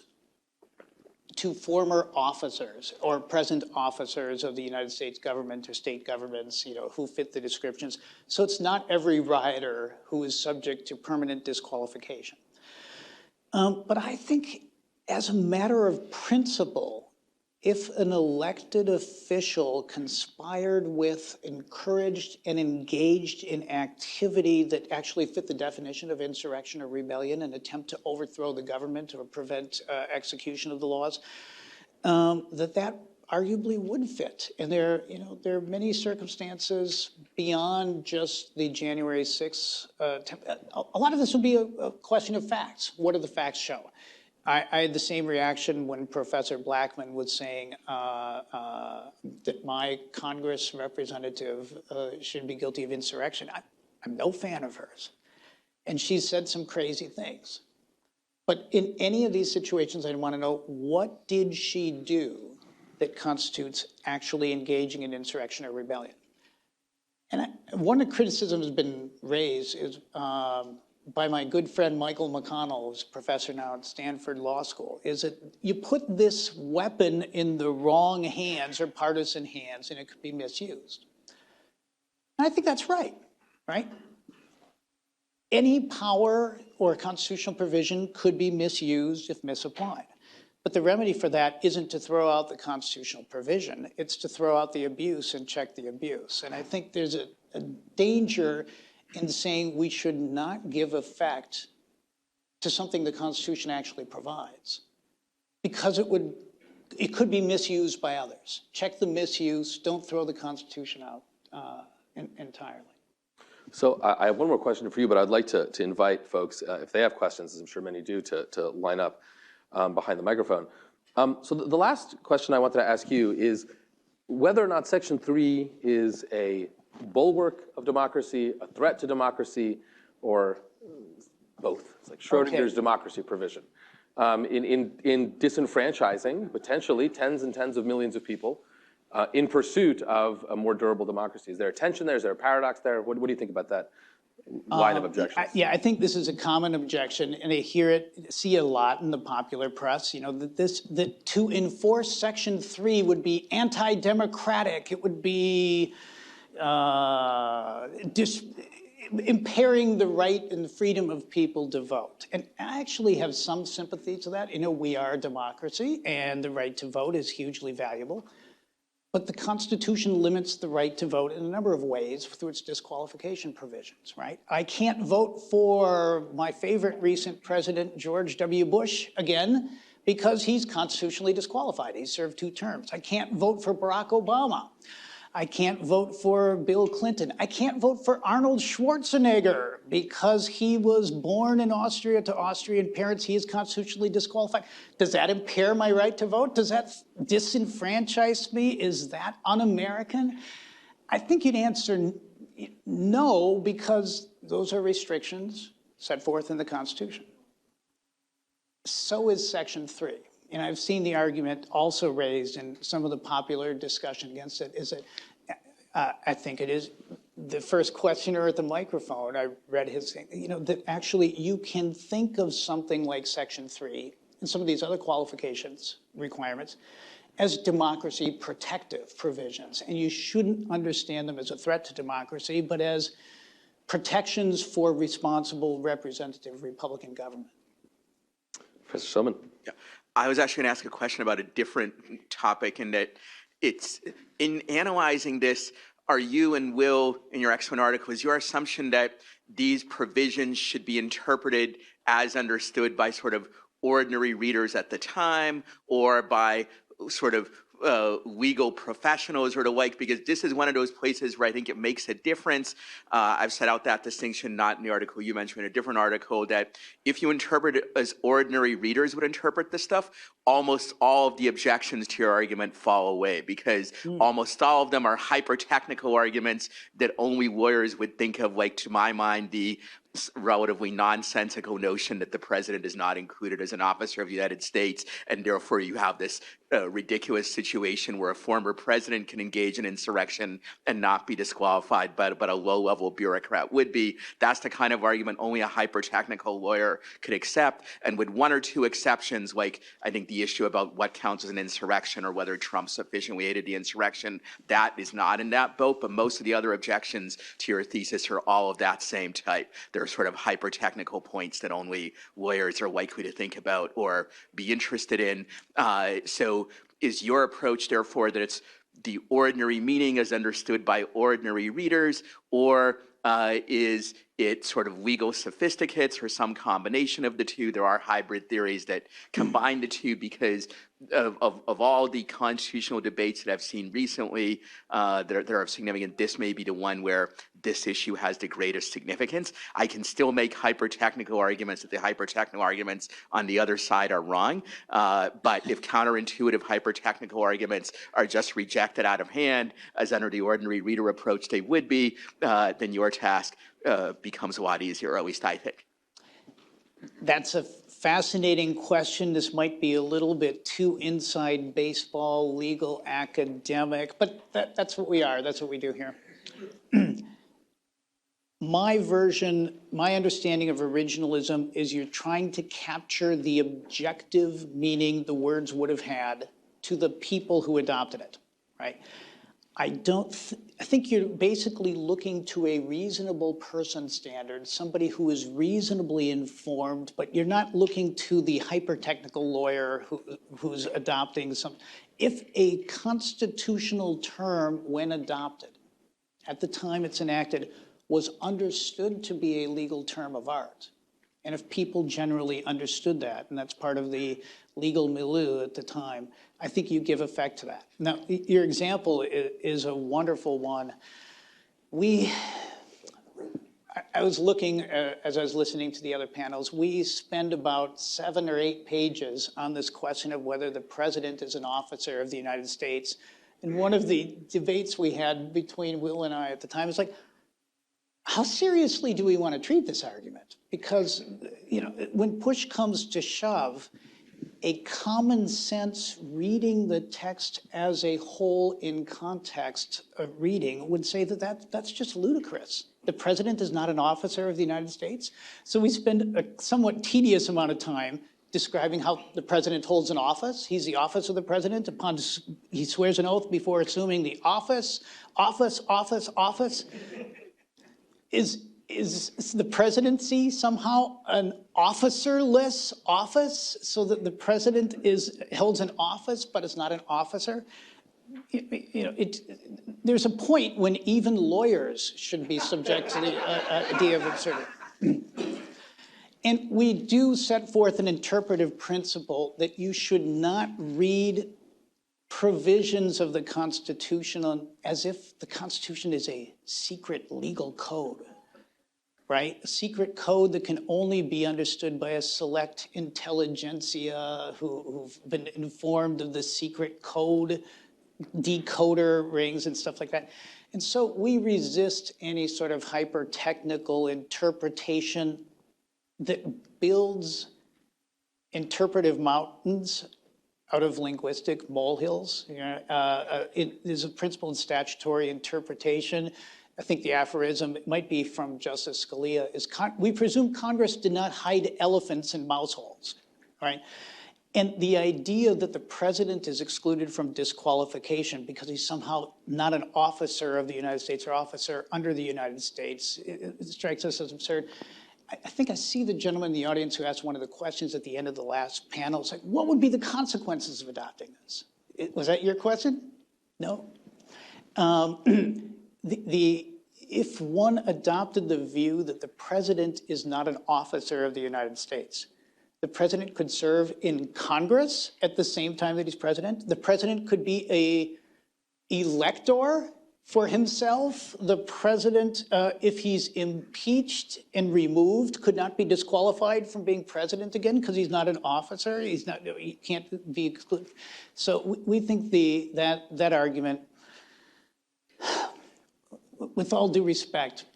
Speaker 3: to former officers or present officers of the United States government or state governments, you know, who fit the descriptions. So it's not every rioter who is subject to permanent disqualification. But I think as a matter of principle, if an elected official conspired with, encouraged, and engaged in activity that actually fit the definition of insurrection or rebellion, an attempt to overthrow the government or prevent execution of the laws, that arguably would fit. And there are many circumstances beyond just the January 6th. A lot of this would be a question of facts. What do the facts show? I had the same reaction when Professor Blackman was saying that my Congress representative should be guilty of insurrection. I'm no fan of hers. And she said some crazy things. But in any of these situations, I'd want to know, what did she do that constitutes actually engaging in insurrection or rebellion? And one of the criticisms has been raised is by my good friend Michael McConnell, who's a professor now at Stanford Law School, is that you put this weapon in the wrong hands or partisan hands and it could be misused. And I think that's right? Any power or constitutional provision could be misused if misapplied. But the remedy for that isn't to throw out the constitutional provision, it's to throw out the abuse and check the abuse. And I think there's a danger in saying we should not give effect to something the Constitution actually provides, because it could be misused by others. Check the misuse, don't throw the Constitution out entirely.
Speaker 2: So I have one more question for you, but I'd like to invite folks, if they have questions, as I'm sure many do, to line up behind the microphone. So the last question I wanted to ask you is whether or not Section 3 is a bulwark of democracy, a threat to democracy, or both. It's like Schrodinger's democracy provision. In disenfranchising, potentially, tens and tens of millions of people in pursuit of a more durable democracy. Is there a tension there? Is there a paradox there? What do you think about that line of objections?
Speaker 3: I think this is a common objection, and I see a lot in the popular press, that to enforce Section 3 would be anti-democratic. It would be impairing the right and the freedom of people to vote. And I actually have some sympathy to that. We are a democracy, and the right to vote is hugely valuable. But the Constitution limits the right to vote in a number of ways through its disqualification provisions, right? I can't vote for my favorite recent president, George W. Bush, again, because he's constitutionally disqualified. He served 2 terms. I can't vote for Barack Obama. I can't vote for Bill Clinton. I can't vote for Arnold Schwarzenegger because he was born in Austria to Austrian parents. He is constitutionally disqualified. Does that impair my right to vote? Does that disenfranchise me? Is that un-American? I think you'd answer no, because those are restrictions set forth in the Constitution. So is Section 3. And I've seen the argument also raised in some of the popular discussion against it, is that I think it is the first questioner at the microphone, I read his thing, that actually you can think of something like Section 3 and some of these other qualifications, requirements, as democracy protective provisions. And you shouldn't understand them as a threat to democracy, but as protections for responsible representative Republican government.
Speaker 2: Professor Shulman.
Speaker 4: Yeah. I was actually going to ask a question about a different topic, in that it's in analyzing this, are you and Will, in your excellent article, is your assumption that these provisions should be interpreted as understood by sort of ordinary readers at the time, or by sort of legal professionals or the like? Because this is one of those places where I think it makes a difference. I've set out that distinction, not in the article you mentioned, in a different article, that if you interpret it as ordinary readers would interpret this stuff, almost all of the objections to your argument fall away, because almost all of them are hyper-technical arguments that only lawyers would think of, like, to my mind, the relatively nonsensical notion that the president is not included as an officer of the United States, and therefore you have this ridiculous situation where a former president can engage in insurrection and not be disqualified, but a low-level bureaucrat would be. That's the kind of argument only a hyper-technical lawyer could accept, and with 1 or 2 exceptions, like I think the issue about what counts as an insurrection or whether Trump sufficiently aided the insurrection, that is not in that boat. But most of the other objections to your thesis are all of that same type. They're sort of hyper-technical points that only lawyers are likely to think about or be interested in. So is your approach, therefore, that it's the ordinary meaning as understood by ordinary readers, or is it sort of legal sophisticates or some combination of the two? There are hybrid theories that combine the two because of all the constitutional debates that I've seen recently that are of significance. This may be the one where this issue has the greatest significance. I can still make hyper-technical arguments that the hyper-technical arguments on the other side are wrong. But if counterintuitive hyper-technical arguments are just rejected out of hand, as under the ordinary reader approach they would be, then your task becomes a lot easier, or at least I think.
Speaker 3: That's a fascinating question. This might be a little bit too inside baseball, legal, academic, but that's what we are. That's what we do here. My version, my understanding of originalism is you're trying to capture the objective meaning the words would have had to the people who adopted it, right? I think you're basically looking to a reasonable person standard, somebody who is reasonably informed, but you're not looking to the hyper-technical lawyer who's adopting some. If a constitutional term, when adopted, at the time it's enacted, was understood to be a legal term of art, and if people generally understood that, and that's part of the legal milieu at the time, I think you give effect to that. Now, your example is a wonderful one. I was looking, as I was listening to the other panels, we spend about 7 or 8 pages on this question of whether the president is an officer of the United States. And one of the debates we had between Will and I at the time is like, how seriously do we want to treat this argument? Because, when push comes to shove, a common sense reading the text as a whole in context of reading would say that's just ludicrous. The president is not an officer of the United States. So we spend a somewhat tedious amount of time describing how the president holds an office. He's the office of the president. He swears an oath before assuming the office. Is the presidency somehow an officerless office so that the president holds an office but is not an officer? There's a point when even lawyers should be subject to the idea of absurdity. And we do set forth an interpretive principle that you should not read provisions of the Constitution as if the Constitution is a secret legal code. Right? A secret code that can only be understood by a select intelligentsia who've been informed of the secret code, decoder rings and stuff like that. And so we resist any sort of hyper-technical interpretation that builds interpretive mountains out of linguistic molehills. There's a principle in statutory interpretation. I think the aphorism, it might be from Justice Scalia, is we presume Congress did not hide elephants in mouse holes, right? And the idea that the president is excluded from disqualification because he's somehow not an officer of the United States or officer under the United States, it strikes us as absurd. I think I see the gentleman in the audience who asked one of the questions at the end of the last panel. It's like, what would be the consequences of adopting this? Was that your question? No? If one adopted the view that the president is not an officer of the United States, the president could serve in Congress at the same time that he's president. The president could be an elector for himself. The president, if he's impeached and removed, could not be disqualified from being president again because he's not an officer. He can't be excluded. So we think that argument, with all due respect,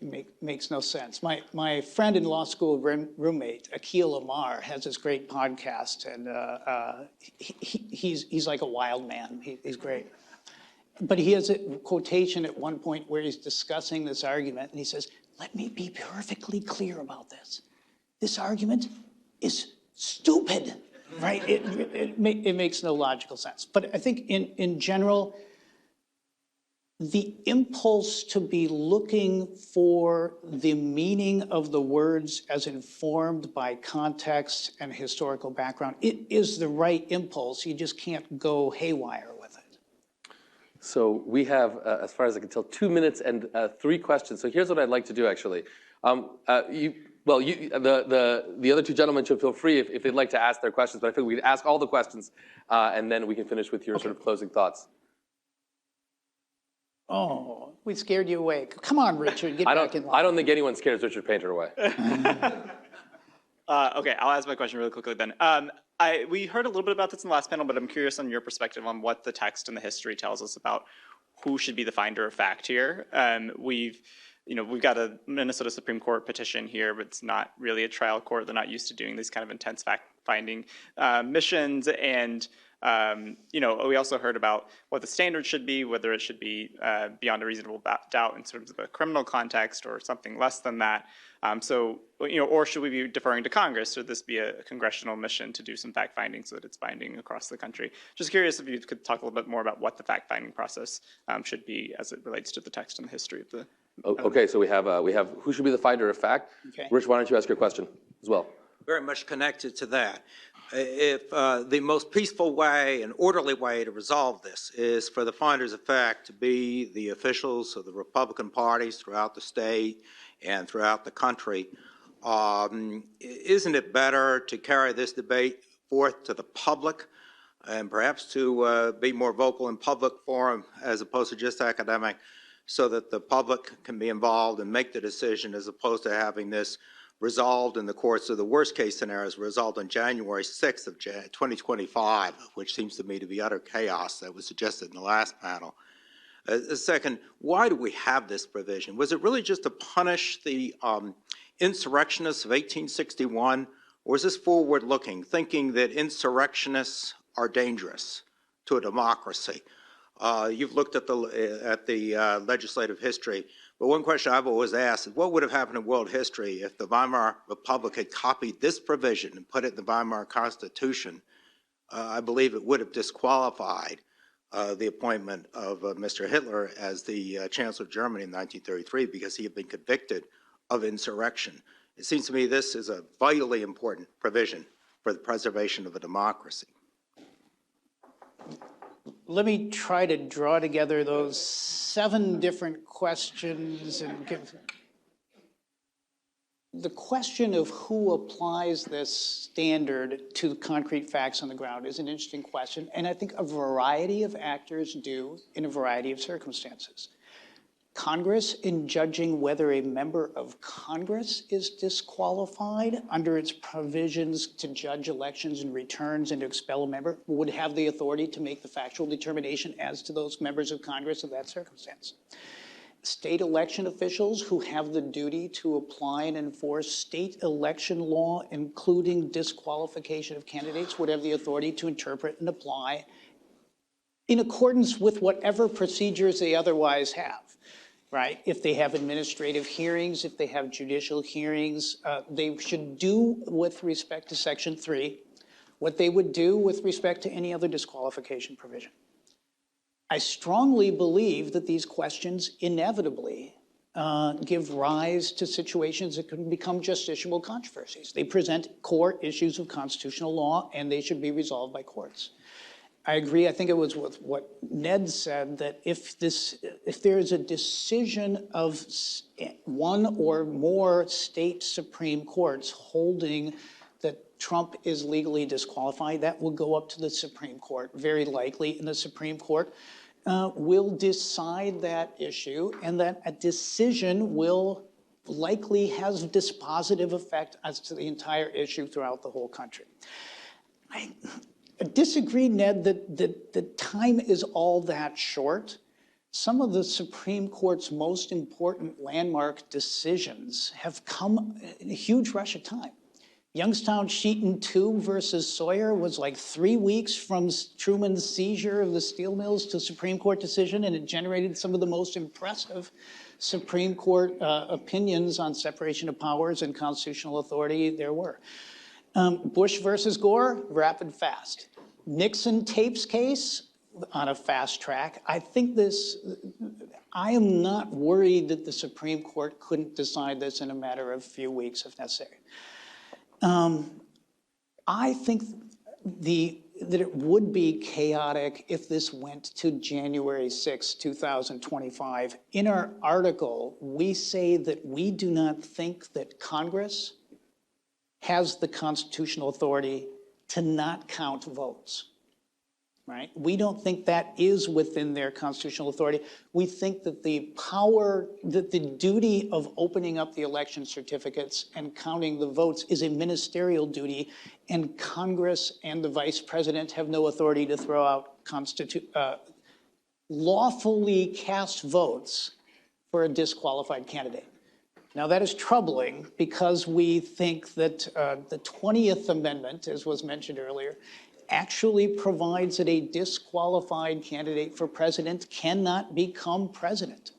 Speaker 3: makes no sense. My friend in law school roommate, Akil Amar, has this great podcast, and he's like a wild man. He's great. But he has a quotation at one point where he's discussing this argument, and he says, let me be perfectly clear about this. This argument is stupid. right? It makes no logical sense. But I think in general, the impulse to be looking for the meaning of the words as informed by context and historical background, it is the right impulse. You just can't go haywire with it.
Speaker 2: So we have, as far as I can tell, 2 minutes and 3 questions. So here's what I'd like to do, actually. The other two gentlemen should feel free if they'd like to ask their questions, but I think we could ask all the questions, and then we can finish with your sort of closing thoughts.
Speaker 3: Oh, we scared you away. Come on, Richard, get back in line.
Speaker 2: I don't think anyone scares Richard Painter away.
Speaker 5: Okay, I'll ask my question really quickly then. We heard a little bit about this in the last panel, but I'm curious on your perspective on what the text and the history tells us about who should be the finder of fact here. We've got a Minnesota Supreme Court petition here, but it's not really a trial court. They're not used to doing these kind of intense fact-finding missions, and we also heard about what the standard should be, whether it should be beyond a reasonable doubt in terms of a criminal context or something less than that. Or should we be deferring to Congress? Should this be a congressional mission to do some fact-finding so that it's binding across the country? Just curious if you could talk a little bit more about what the fact-finding process should be as it relates to the text and the history of the.
Speaker 2: Okay, so we have who should be the finder of fact.
Speaker 3: Okay.
Speaker 2: Rich, why don't you ask your question as well?
Speaker 6: Very much connected to that. If the most peaceful way and orderly way to resolve this is for the finders of fact to be the officials of the Republican parties throughout the state and throughout the country, isn't it better to carry this debate forth to the public and perhaps to be more vocal in public forum as opposed to just academic, so that the public can be involved and make the decision, as opposed to having this resolved in the courts of the worst case scenarios, resolved on January 6th of 2025, which seems to me to be utter chaos that was suggested in the last panel. Second, why do we have this provision? Was it really just to punish the insurrectionists of 1861, or is this forward-looking, thinking that insurrectionists are dangerous to a democracy? You've looked at the legislative history, but one question I've always asked is, what would have happened in world history if the Weimar Republic had copied this provision and put it in the Weimar Constitution? I believe it would have disqualified the appointment of Mr. Hitler as the Chancellor of Germany in 1933, because he had been convicted of insurrection. It seems to me this is a vitally important provision for the preservation of a democracy.
Speaker 3: Let me try to draw together those 7 different questions and give. The question of who applies this standard to concrete facts on the ground is an interesting question, and I think a variety of actors do in a variety of circumstances. Congress, in judging whether a member of Congress is disqualified under its provisions to judge elections and returns and to expel a member, would have the authority to make the factual determination as to those members of Congress in that circumstance. State election officials who have the duty to apply and enforce state election law, including disqualification of candidates, would have the authority to interpret and apply in accordance with whatever procedures they otherwise have. Right? If they have administrative hearings, if they have judicial hearings, they should do with respect to Section 3 what they would do with respect to any other disqualification provision. I strongly believe that these questions inevitably give rise to situations that can become justiciable controversies. They present core issues of constitutional law, and they should be resolved by courts. I agree. I think it was with what Ned said, that if there is a decision of one or more state Supreme Courts holding that Trump is legally disqualified, that will go up to the Supreme Court, very likely, and the Supreme Court will decide that issue, and that a decision will likely have dispositive effect as to the entire issue throughout the whole country. I disagree, Ned, that the time is all that short. Some of the Supreme Court's most important landmark decisions have come in a huge rush of time. Youngstown Sheeton 2 versus Sawyer was like 3 weeks from Truman's seizure of the steel mills to Supreme Court decision, and it generated some of the most impressive Supreme Court opinions on separation of powers and constitutional authority there were. Bush versus Gore, rapid fast. Nixon tapes case on a fast track. I am not worried that the Supreme Court couldn't decide this in a matter of a few weeks if necessary. I think that it would be chaotic if this went to January 6, 2025. In our article, we say that we do not think that Congress has the constitutional authority to not count votes, right? We don't think that is within their constitutional authority. We think that the duty of opening up the election certificates and counting the votes is a ministerial duty, and Congress and the vice president have no authority to throw out lawfully cast votes for a disqualified candidate. Now, that is troubling because we think that the 20th Amendment, as was mentioned earlier, actually provides that a disqualified candidate for president cannot become president.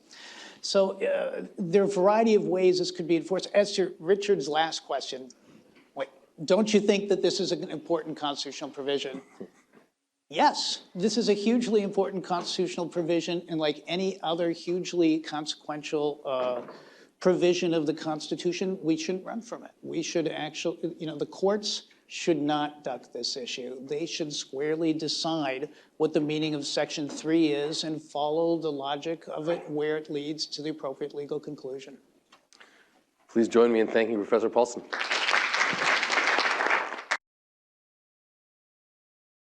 Speaker 3: So there are a variety of ways this could be enforced. As to Richard's last question, wait, don't you think that this is an important constitutional provision? Yes, this is a hugely important constitutional provision, and like any other hugely consequential provision of the Constitution, we shouldn't run from it. We should actually, the courts should not duck this issue. They should squarely decide what the meaning of Section 3 is and follow the logic of it where it leads to the appropriate legal conclusion.
Speaker 2: Please join me in thanking Professor Paulsen.